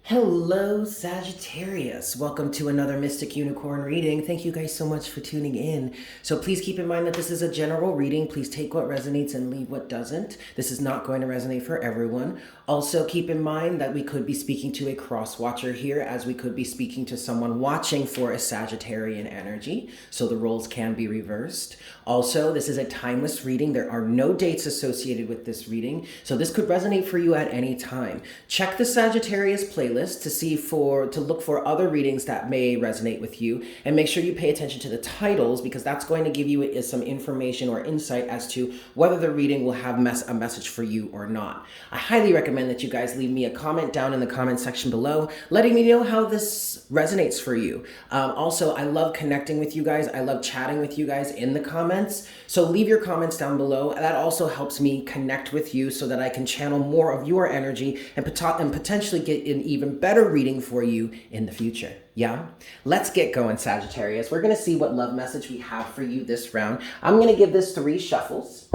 Hello, Sagittarius. Welcome to another Mystic Unicorn reading. Thank you guys so much for tuning in. So please keep in mind that this is a general reading. Please take what resonates and leave what doesn't. This is not going to resonate for everyone. Also, keep in mind that we could be speaking to a cross watcher here, as we could be speaking to someone watching for a Sagittarian energy. So the roles can be reversed. Also, this is a timeless reading. There are no dates associated with this reading. So this could resonate for you at any time. Check the Sagittarius playlist to look for other readings that may resonate with you, and make sure you pay attention to the titles, because that's going to give you some information or insight as to whether the reading will have a message for you or not. I highly recommend that you guys leave me a comment down in the comment section below, letting me know how this resonates for you. Also, I love connecting with you guys. I love chatting with you guys in the comments. So leave your comments down below. That also helps me connect with you so that I can channel more of your energy and potentially get an even better reading for you in the future. Yeah? Let's get going, Sagittarius. We're going to see what love message we have for you this round. I'm going to give this 3 shuffles,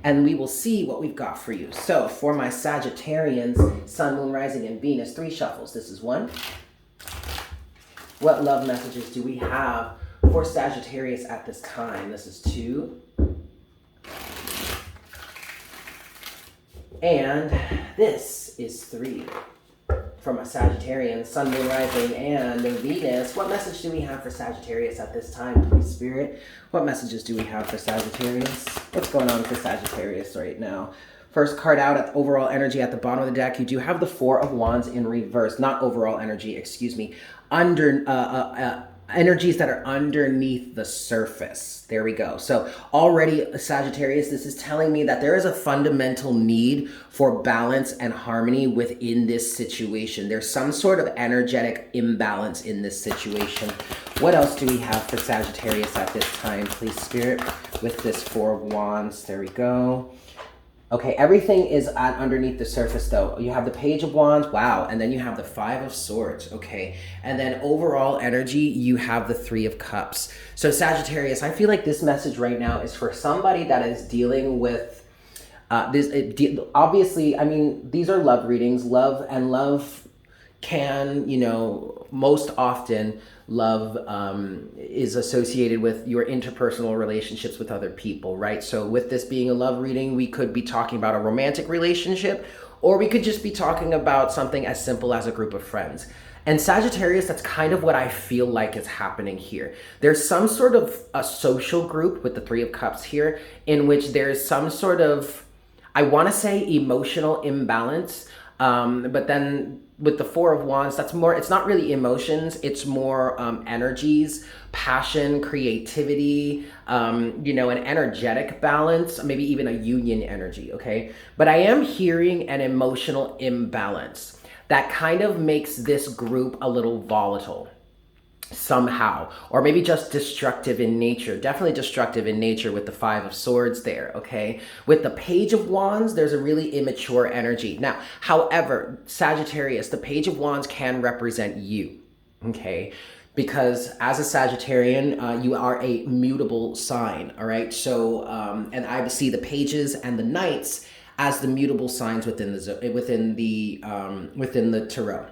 and we will see what we've got for you. So for my Sagittarians, Sun, Moon, Rising, and Venus, 3 shuffles. This is 1. What love messages do we have for Sagittarius at this time? This is 2. And this is 3. From a Sagittarian, Sun, Moon, Rising, and Venus. What message do we have for Sagittarius at this time, please, Spirit? What messages do we have for Sagittarius? What's going on for Sagittarius right now? First card out at overall energy at the bottom of the deck, you do have the 4 of Wands in reverse. Not overall energy, excuse me. Energies that are underneath the surface. There we go. So already, Sagittarius, this is telling me that there is a fundamental need for balance and harmony within this situation. There's some sort of energetic imbalance in this situation. What else do we have for Sagittarius at this time, please, Spirit, with this 4 of Wands? There we go. Okay, everything is underneath the surface, though. You have the Page of Wands, wow, and then you have the 5 of Swords, okay. And then overall energy, you have the 3 of Cups. So Sagittarius, I feel like this message right now is for somebody that is dealing with obviously, I mean, these are love readings. Love can, most often love is associated with your interpersonal relationships with other people, right? So with this being a love reading, we could be talking about a romantic relationship, or we could just be talking about something as simple as a group of friends. And Sagittarius, that's kind of what I feel like is happening here. There's some sort of a social group with the 3 of Cups here, in which there's some sort of, I want to say, emotional imbalance, but then with the 4 of Wands, that's more, it's not really emotions, it's more energies, passion, creativity, an energetic balance, maybe even a union energy, okay? But I am hearing an emotional imbalance that kind of makes this group a little volatile somehow, or maybe just destructive in nature. Definitely destructive in nature with the 5 of Swords there, okay? With the Page of Wands, there's a really immature energy. Now, however, Sagittarius, the Page of Wands can represent you, okay? Because as a Sagittarian, you are a mutable sign, all right? So, and I see the Pages and the Knights as the mutable signs within the tarot.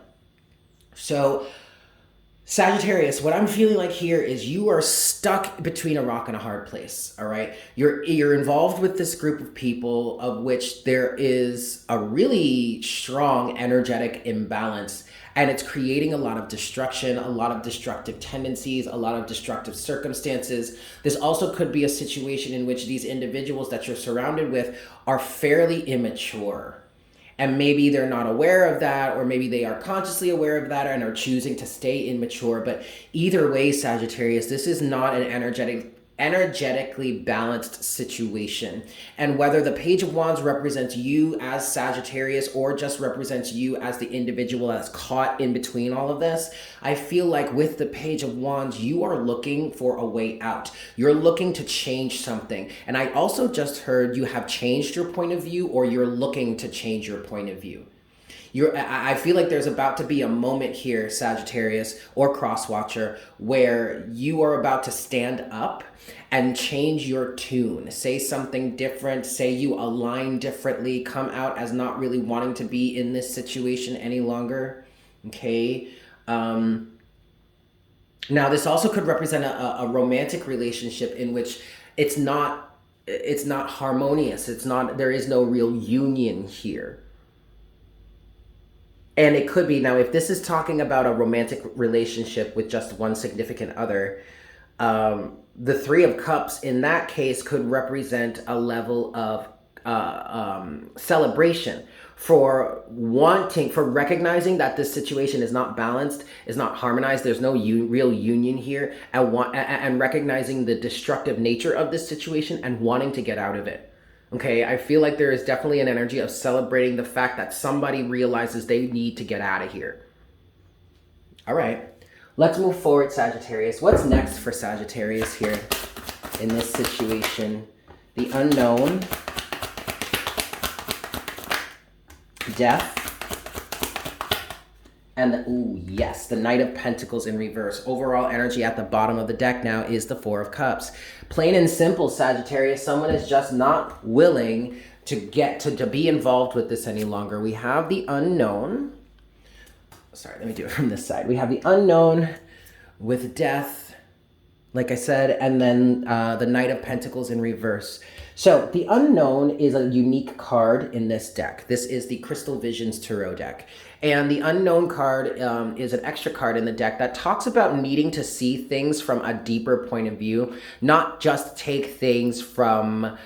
So, Sagittarius, what I'm feeling like here is you are stuck between a rock and a hard place, all right? You're involved with this group of people of which there is a really strong energetic imbalance, and it's creating a lot of destruction, a lot of destructive tendencies, a lot of destructive circumstances. This also could be a situation in which these individuals that you're surrounded with are fairly immature. And maybe they're not aware of that, or maybe they are consciously aware of that and are choosing to stay immature. But either way, Sagittarius, this is not an energetically balanced situation. And whether the Page of Wands represents you as Sagittarius or just represents you as the individual that's caught in between all of this, I feel like with the Page of Wands, you are looking for a way out. You're looking to change something. And I also just heard you have changed your point of view, or you're looking to change your point of view. I feel like there's about to be a moment here, Sagittarius or Crosswatcher, where you are about to stand up and change your tune. Say something different, say you align differently, come out as not really wanting to be in this situation any longer. Okay. Now, this also could represent a romantic relationship in which it's not harmonious. There is no real union here. And it could be, now, if this is talking about a romantic relationship with just one significant other, the Three of Cups in that case could represent a level of celebration for recognizing that this situation is not balanced, is not harmonized. There's no real union here, and recognizing the destructive nature of this situation and wanting to get out of it. Okay, I feel like there is definitely an energy of celebrating the fact that somebody realizes they need to get out of here. All right, let's move forward, Sagittarius. What's next for Sagittarius here in this situation? The unknown, death, and the Knight of Pentacles in reverse. Overall energy at the bottom of the deck now is the Four of Cups. Plain and simple, Sagittarius, someone is just not willing to get to be involved with this any longer. We have the unknown. Sorry, let me do it from this side. We have the unknown with death, like I said, and then the Knight of Pentacles in reverse. So the unknown is a unique card in this deck. This is the Crystal Visions Tarot deck. And the unknown card is an extra card in the deck that talks about needing to see things from a deeper point of view, not just take things for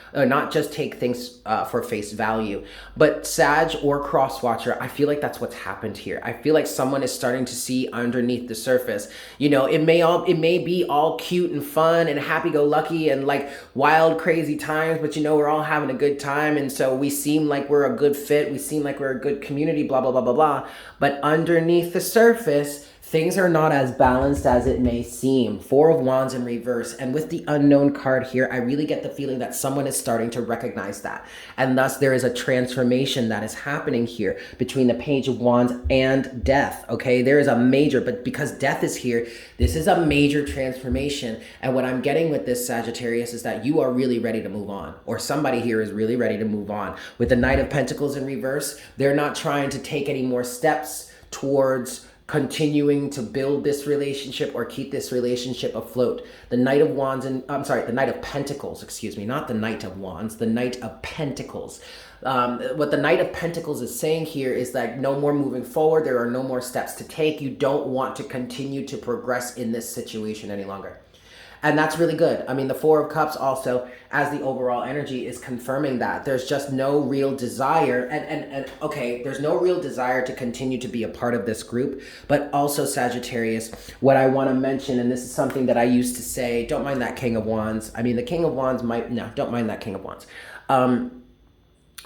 face value. But Sag or Crosswatcher, I feel like that's what's happened here. I feel like someone is starting to see underneath the surface. You know, it may be all cute and fun and happy-go-lucky and like wild, crazy times, but you know, we're all having a good time, and so we seem like we're a good fit. We seem like we're a good community, blah, blah, blah, blah, blah. But underneath the surface, things are not as balanced as it may seem. Four of Wands in reverse. And with the unknown card here, I really get the feeling that someone is starting to recognize that. And thus there is a transformation that is happening here between the Page of Wands and death. Okay, there is a major, but because death is here, this is a major transformation. And what I'm getting with this, Sagittarius, is that you are really ready to move on. Or somebody here is really ready to move on. With the Knight of Pentacles in reverse, they're not trying to take any more steps towards continuing to build this relationship or keep this relationship afloat. The Knight of Wands the Knight of Pentacles, excuse me, not the Knight of Wands, the Knight of Pentacles. What the Knight of Pentacles is saying here is that no more moving forward. There are no more steps to take. You don't want to continue to progress in this situation any longer. And that's really good. I mean, the Four of Cups also, as the overall energy, is confirming that. There's just no real desire. And okay, there's no real desire to continue to be a part of this group. But also, Sagittarius, what I want to mention, and this is something that I used to say, don't mind that King of Wands. I mean, the King of Wands don't mind that King of Wands.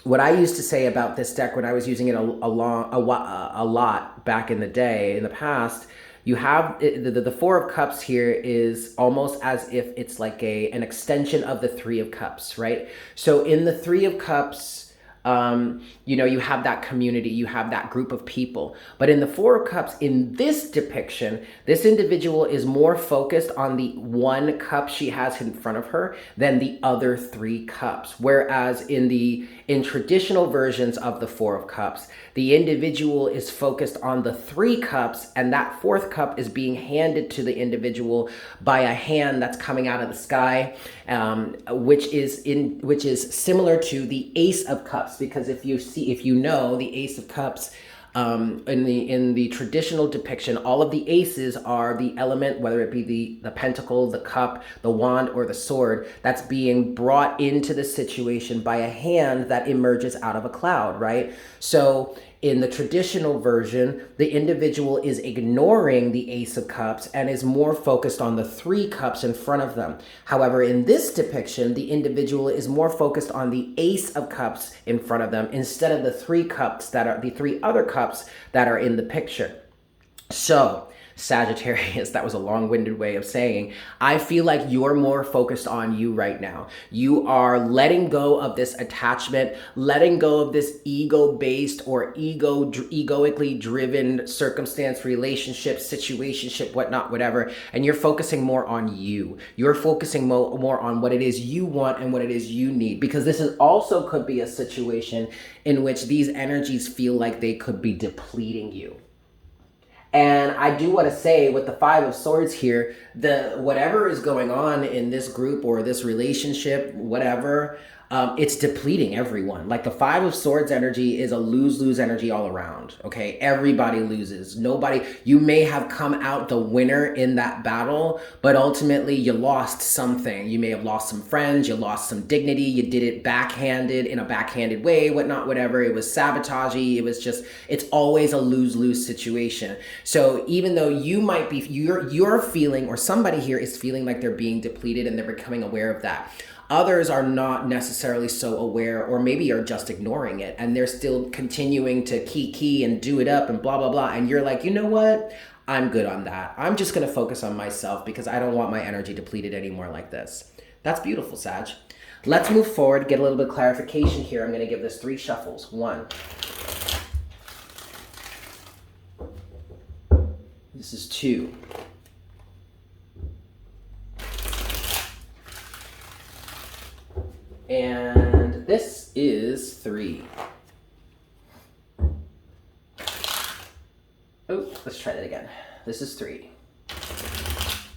What I used to say about this deck when I was using it a lot back in the day, in the past, you have the Four of Cups here is almost as if it's like an extension of the Three of Cups, right? So in the Three of Cups, you know, you have that community, you have that group of people. But in the Four of Cups, in this depiction, this individual is more focused on the one cup she has in front of her than the other three cups. Whereas in traditional versions of the Four of Cups, the individual is focused on the three cups, and that fourth cup is being handed to the individual by a hand that's coming out of the sky, which is similar to the Ace of Cups. Because if you know the Ace of Cups, in the traditional depiction, all of the aces are the element, whether it be the pentacle, the cup, the wand, or the sword, that's being brought into the situation by a hand that emerges out of a cloud, right? So in the traditional version, the individual is ignoring the Ace of Cups and is more focused on the three cups in front of them. However, in this depiction, the individual is more focused on the Ace of Cups in front of them instead of the three other cups that are in the picture. So, Sagittarius, that was a long-winded way of saying, I feel like you're more focused on you right now. You are letting go of this attachment, letting go of this ego-based or egoically driven circumstance, relationship, situationship, whatnot, whatever, and you're focusing more on you. You're focusing more on what it is you want and what it is you need, because this is also could be a situation in which these energies feel like they could be depleting you. And I do want to say with the Five of Swords here, whatever is going on in this group or this relationship, whatever, it's depleting everyone. Like the Five of Swords energy is a lose-lose energy all around, okay? Everybody loses. Nobody, you may have come out the winner in that battle, but ultimately you lost something. You may have lost some friends, you lost some dignity, you did it backhanded, in a backhanded way, whatnot, whatever. It was sabotagey. It was just, it's always a lose-lose situation. So even though you might be, you're feeling, or somebody here is feeling like they're being depleted and they're becoming aware of that. Others are not necessarily so aware, or maybe are just ignoring it, and they're still continuing to key and do it up and blah, blah, blah. And you're like, you know what? I'm good on that. I'm just going to focus on myself because I don't want my energy depleted anymore like this. That's beautiful, Sag. Let's move forward, get a little bit of clarification here. I'm going to give this 3 shuffles. 1. This is 2. And this is 3. Oh, let's try that again. This is 3.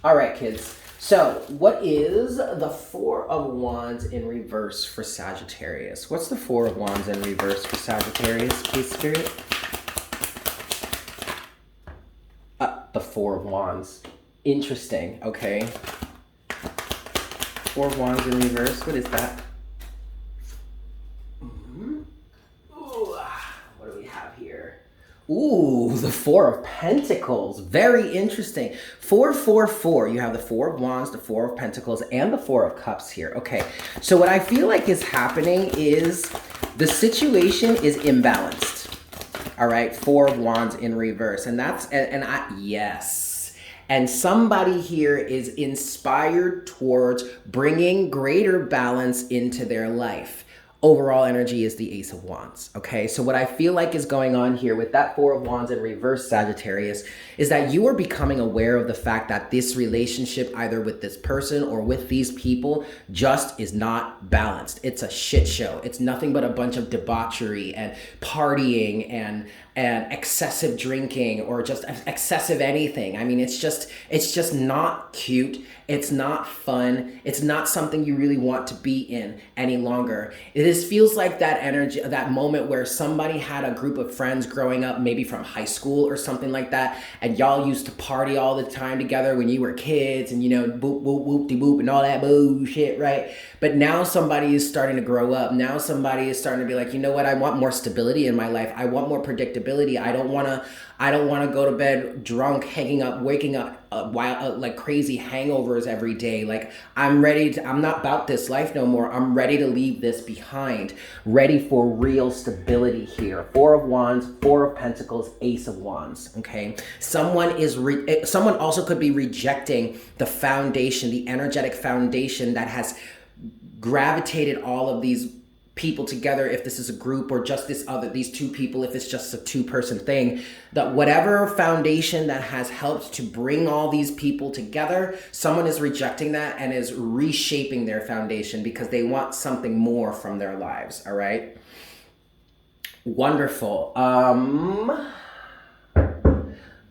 All right, kids. So what is the 4 of Wands in reverse for Sagittarius? What's the 4 of Wands in reverse for Sagittarius, please, Spirit? The 4 of Wands. Interesting, okay. 4 of Wands in reverse, what is that? What do we have here? Ooh, the 4 of Pentacles. Very interesting. 4, 4, 4. You have the 4 of Wands, the 4 of Pentacles, and the 4 of Cups here. Okay, so what I feel like is happening is the situation is imbalanced. All right, 4 of Wands in reverse. And that's, yes. And somebody here is inspired towards bringing greater balance into their life. Overall energy is the Ace of Wands, okay? So what I feel like is going on here with that 4 of Wands in reverse, Sagittarius, is that you are becoming aware of the fact that this relationship, either with this person or with these people, just is not balanced. It's a shit show. It's nothing but a bunch of debauchery and partying and excessive drinking, or just excessive anything. I mean, it's just not cute. It's not fun. It's not something you really want to be in any longer. It feels like that energy, that moment where somebody had a group of friends growing up, maybe from high school or something like that, and y'all used to party all the time together when you were kids, and, you know, boop, boop, whoop-de-whoop and all that bullshit, right? But now somebody is starting to grow up. Now somebody is starting to be like, you know what? I want more stability in my life. I want more predictability. I don't want to go to bed drunk, waking up like crazy hangovers every day. Like, I'm not about this life no more. I'm ready to leave this behind. Ready for real stability here. 4 of Wands, 4 of Pentacles, Ace of Wands, okay? Someone also could be rejecting the foundation, the energetic foundation that has gravitated all of these people together, if this is a group, or just these 2 people, if it's just a 2-person thing, that whatever foundation that has helped to bring all these people together, someone is rejecting that and is reshaping their foundation because they want something more from their lives. All right. Wonderful.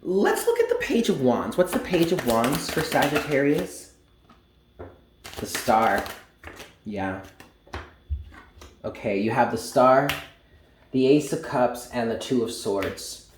Let's look at the Page of Wands. What's the Page of Wands for Sagittarius? The Star. Yeah. Okay, you have the Star, the Ace of Cups, and the 2 of Swords.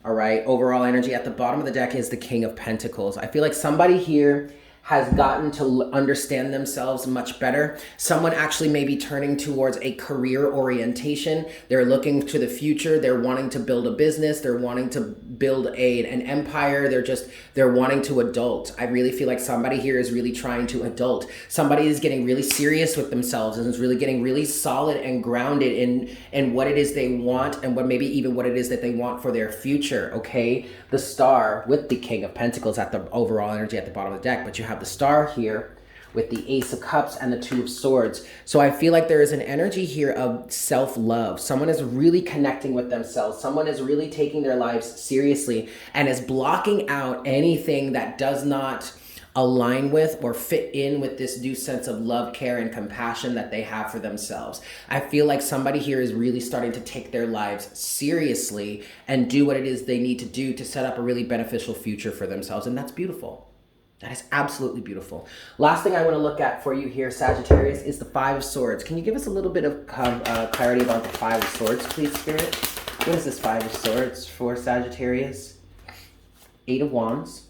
All right, overall energy at the bottom of the deck is the King of Pentacles. I feel like somebody here has gotten to understand themselves much better. Someone actually may be turning towards a career orientation. They're looking to the future. They're wanting to build a business. They're wanting to build an empire. They're wanting to adult. I really feel like somebody here is really trying to adult. Somebody is getting really serious with themselves and is really getting really solid and grounded in what it is they want, and maybe even what it is that they want for their future, okay? The Star with the King of Pentacles at the overall energy at the bottom of the deck, but you have the Star here with the Ace of Cups and the 2 of Swords. So I feel like there is an energy here of self-love. Someone is really connecting with themselves. Someone is really taking their lives seriously and is blocking out anything that does not align with or fit in with this new sense of love, care, and compassion that they have for themselves. I feel like somebody here is really starting to take their lives seriously and do what it is they need to do to set up a really beneficial future for themselves. And that's beautiful. That is absolutely beautiful. Last thing I want to look at for you here, Sagittarius, is the Five of Swords. Can you give us a little bit of clarity about the Five of Swords, please, Spirit? What is this Five of Swords for Sagittarius? Eight of Wands.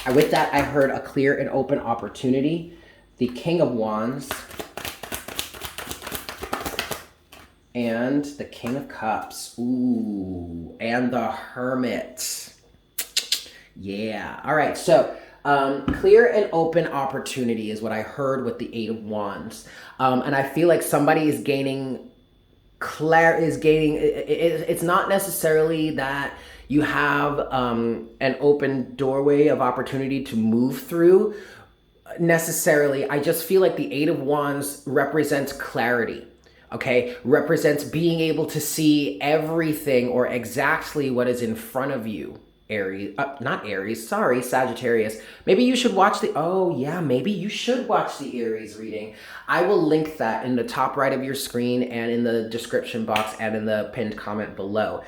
And with that, I heard a clear and open opportunity. The King of Wands. And the King of Cups. Ooh. And the Hermit. Yeah. All right. So clear and open opportunity is what I heard with the Eight of Wands. And I feel like somebody is gaining it's not necessarily that you have an open doorway of opportunity to move through necessarily. I just feel like the Eight of Wands represents clarity. Okay, represents being able to see everything or exactly what is in front of you. Sagittarius. Maybe you should watch maybe you should watch the Aries reading. I will link that in the top right of your screen and in the description box and in the pinned comment below.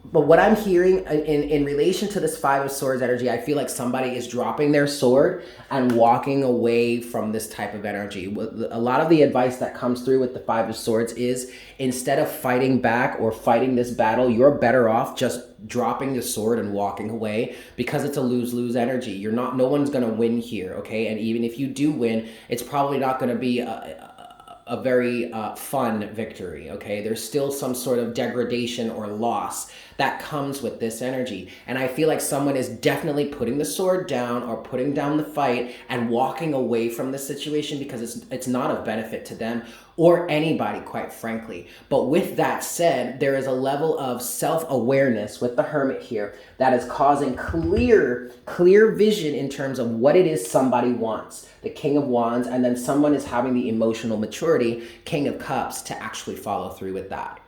But what I'm hearing in relation to this Five of Swords energy, I feel like somebody is dropping their sword and walking away from this type of energy. A lot of the advice that comes through with the Five of Swords is instead of fighting back or fighting this battle, you're better off just dropping the sword and walking away, because it's a lose-lose energy. No one's going to win here, okay? And even if you do win, it's probably not going to be a very fun victory, okay? There's still some sort of degradation or loss that comes with this energy. And I feel like someone is definitely putting the sword down or putting down the fight and walking away from the situation because it's not of benefit to them or anybody, quite frankly. But with that said, there is a level of self-awareness with the Hermit here that is causing clear vision in terms of what it is somebody wants. The King of Wands, and then someone is having the emotional maturity, King of Cups, to actually follow through with that.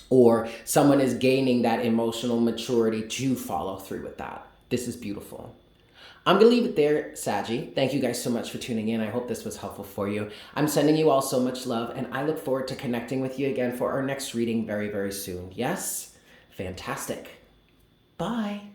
Or someone is gaining that emotional maturity to follow through with that. This is beautiful. I'm going to leave it there, Saggy. Thank you guys so much for tuning in. I hope this was helpful for you. I'm sending you all so much love, and I look forward to connecting with you again for our next reading very, very soon. Yes? Fantastic. Bye.